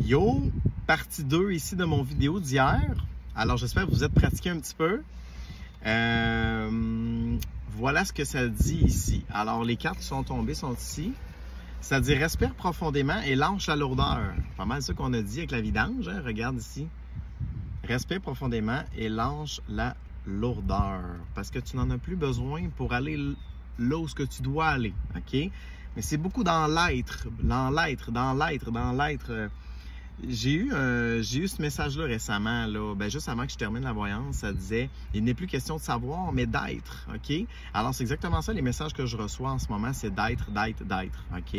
Yo, partie 2 ici de mon vidéo d'hier. Alors j'espère que vous êtes pratiqué un petit peu. Voilà ce que ça dit ici. Alors les cartes qui sont tombées sont ici. Ça dit respire profondément et lâche la lourdeur. Pas mal ça qu'on a dit avec la vidange, hein? Regarde ici. Respire profondément et lâche la lourdeur. Parce que tu n'en as plus besoin pour aller là où que tu dois aller. OK? Mais c'est beaucoup dans l'être. J'ai eu ce message-là récemment, là, juste avant que je termine la voyance, ça disait « Il n'est plus question de savoir, mais d'être. » OK? Alors, c'est exactement ça, les messages que je reçois en ce moment, c'est d'être. OK?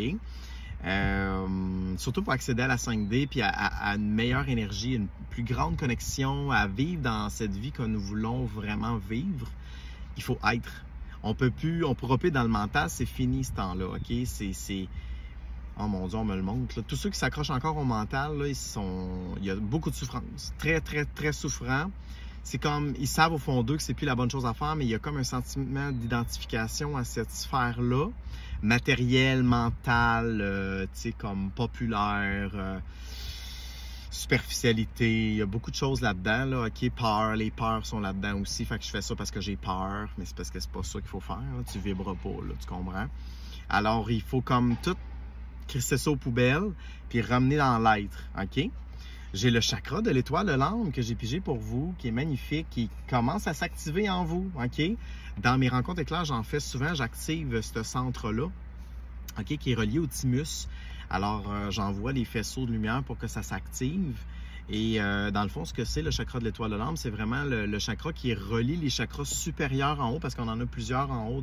Surtout pour accéder à la 5D, puis à une meilleure énergie, une plus grande connexion, à vivre dans cette vie que nous voulons vraiment vivre, il faut être. On pourra plus dans le mental, c'est fini ce temps-là, OK? Oh mon Dieu, on me le montre. Là. Tous ceux qui s'accrochent encore au mental, là, il y a beaucoup de souffrance. Très souffrant. C'est comme, ils savent au fond d'eux que c'est plus la bonne chose à faire, mais il y a comme un sentiment d'identification à cette sphère-là. Matériel, mental, tu sais, comme populaire, superficialité. Il y a beaucoup de choses là-dedans, là. OK, peur. Les peurs sont là-dedans aussi. Fait que je fais ça parce que j'ai peur, mais c'est parce que c'est pas ça qu'il faut faire. Là. Tu vibres pas, là, tu comprends? Alors, il faut comme tout crisser ça aux poubelles, puis ramener dans l'être, OK? J'ai le chakra de l'étoile de l'âme que j'ai pigé pour vous, qui est magnifique, qui commence à s'activer en vous, OK? Dans mes rencontres éclairs, j'en fais souvent, j'active ce centre-là, OK, qui est relié au thymus. Alors, j'envoie les faisceaux de lumière pour que ça s'active. Et dans le fond, ce que c'est le chakra de l'étoile de l'âme, c'est vraiment le chakra qui relie les chakras supérieurs en haut, parce qu'on en a plusieurs en haut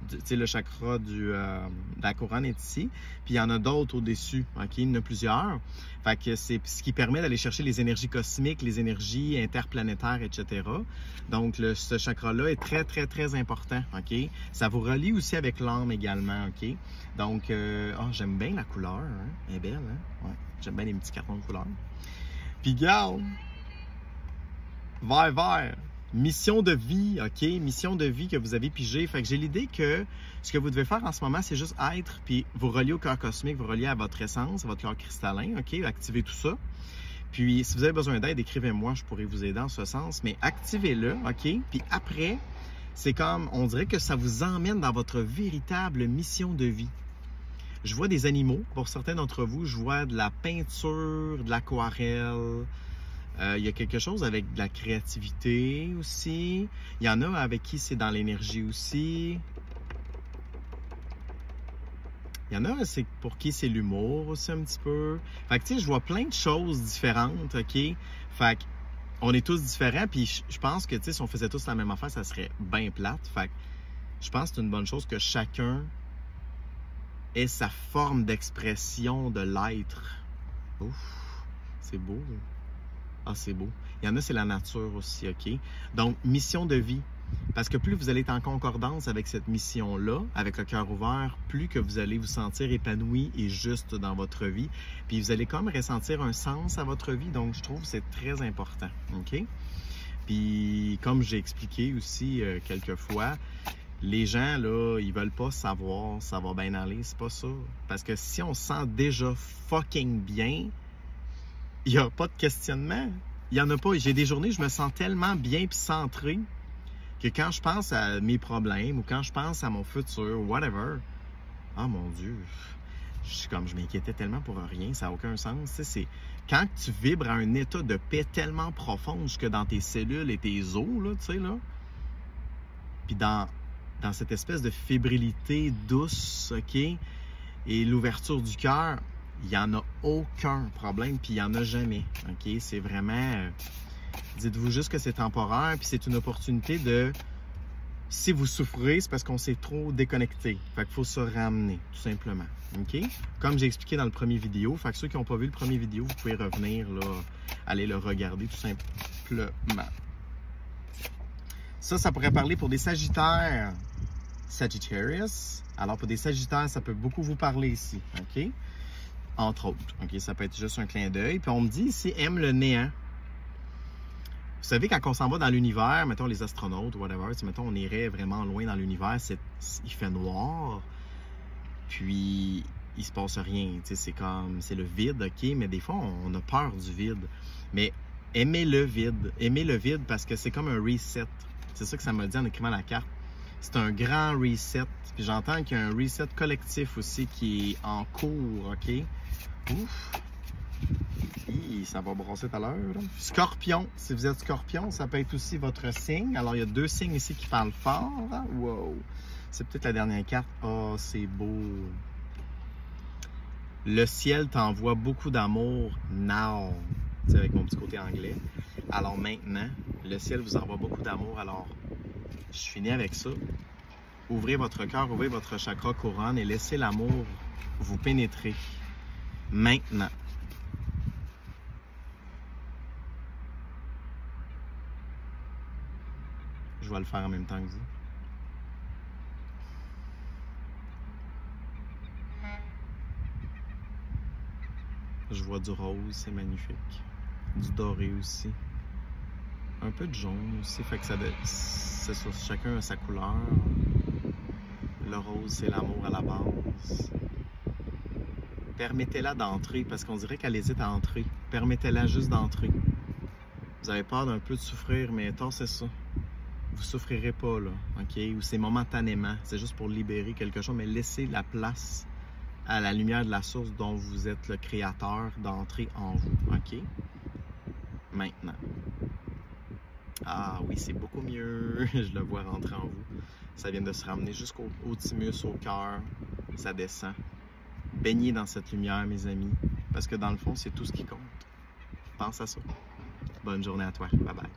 tu sais, le chakra de la couronne est ici, puis il y en a d'autres au-dessus, OK? Il y en a plusieurs. Fait que c'est ce qui permet d'aller chercher les énergies cosmiques, les énergies interplanétaires, etc. Donc, ce chakra-là est très important, OK? Ça vous relie aussi avec l'âme également, OK? Donc, j'aime bien la couleur, hein? Elle est belle, hein? Ouais, j'aime bien les petits cartons de couleur. Puis garde, vert, mission de vie, OK? Mission de vie que vous avez pigé. Fait que j'ai l'idée que ce que vous devez faire en ce moment, c'est juste être, puis vous relier au cœur cosmique, vous relier à votre essence, à votre cœur cristallin, OK? Activez tout ça. Puis si vous avez besoin d'aide, écrivez-moi, je pourrais vous aider en ce sens, mais activez-le, OK? Puis après, c'est comme, on dirait que ça vous emmène dans votre véritable mission de vie. Je vois des animaux, pour certains d'entre vous, je vois de la peinture, de l'aquarelle. Il y a quelque chose avec de la créativité aussi. Il y en a avec qui c'est dans l'énergie aussi. Il y en a c'est pour qui c'est l'humour aussi un petit peu. Fait que tu sais, je vois plein de choses différentes, OK? Fait que on est tous différents, puis je pense que tu sais, si on faisait tous la même affaire, ça serait bien plate. Fait que je pense que c'est une bonne chose que chacun est sa forme d'expression de l'être. Ouf, c'est beau. Ah, c'est beau. Il y en a, c'est la nature aussi, OK? Donc, mission de vie. Parce que plus vous allez être en concordance avec cette mission-là, avec le cœur ouvert, plus que vous allez vous sentir épanoui et juste dans votre vie. Puis vous allez comme ressentir un sens à votre vie. Donc, je trouve que c'est très important, OK? Puis, comme j'ai expliqué aussi quelques fois, les gens, là, ils veulent pas savoir ça va bien aller, c'est pas ça. Parce que si on se sent déjà fucking bien, il n'y a pas de questionnement. Il n'y en a pas. J'ai des journées où je me sens tellement bien puis centré que quand je pense à mes problèmes ou quand je pense à mon futur, whatever, oh mon Dieu, je m'inquiétais tellement pour rien, ça n'a aucun sens. C'est quand tu vibres à un état de paix tellement profond jusque dans tes cellules et tes os, là, tu sais, là, puis dans cette espèce de fébrilité douce, OK, et l'ouverture du cœur, il n'y en a aucun problème, puis il n'y en a jamais, OK? C'est vraiment... dites-vous juste que c'est temporaire, puis c'est une opportunité de... Si vous souffrez, c'est parce qu'on s'est trop déconnecté. Fait qu'il faut se ramener, tout simplement, OK? Comme j'ai expliqué dans le premier vidéo, fait que ceux qui n'ont pas vu le premier vidéo, vous pouvez revenir, là, aller le regarder, tout simplement. Ça pourrait parler pour des Sagittaires. Sagittarius. Alors, pour des Sagittaires, ça peut beaucoup vous parler ici, OK? Entre autres, OK? Ça peut être juste un clin d'œil. Puis on me dit ici, aime le néant. Vous savez, quand on s'en va dans l'univers, mettons les astronautes ou whatever, mettons on irait vraiment loin dans l'univers, il fait noir. Puis, il se passe rien. C'est comme, c'est le vide, OK? Mais des fois, on a peur du vide. Mais aimez le vide. Aimez le vide parce que c'est comme un reset. C'est ça que ça m'a dit en écrivant la carte. C'est un grand reset. Puis j'entends qu'il y a un reset collectif aussi qui est en cours, OK? Ouf! Ça va brasser tout à l'heure. Scorpion. Si vous êtes scorpion, ça peut être aussi votre signe. Alors, il y a 2 signes ici qui parlent fort. Wow! C'est peut-être la dernière carte. Oh, c'est beau! Le ciel t'envoie beaucoup d'amour now. C'est avec mon petit côté anglais. Alors maintenant, le ciel vous envoie beaucoup d'amour. Alors, je finis avec ça. Ouvrez votre cœur, ouvrez votre chakra couronne et laissez l'amour vous pénétrer. Maintenant. Je vais le faire en même temps que vous. Je vois du rose, c'est magnifique. Du doré aussi. Un peu de jaune aussi, fait que c'est ça, chacun a sa couleur. Le rose, c'est l'amour à la base. Permettez-la d'entrer, parce qu'on dirait qu'elle hésite à entrer. Permettez-la juste d'entrer. Vous avez peur d'un peu de souffrir, mais c'est ça. Vous souffrirez pas, là, OK? Ou c'est momentanément, c'est juste pour libérer quelque chose, mais laissez la place à la lumière de la source dont vous êtes le créateur d'entrer en vous, OK? Maintenant. Ah oui, c'est beaucoup mieux. Je le vois rentrer en vous. Ça vient de se ramener jusqu'au thymus, au cœur. Ça descend. Baignez dans cette lumière, mes amis, parce que dans le fond, c'est tout ce qui compte. Pense à ça. Bonne journée à toi. Bye bye.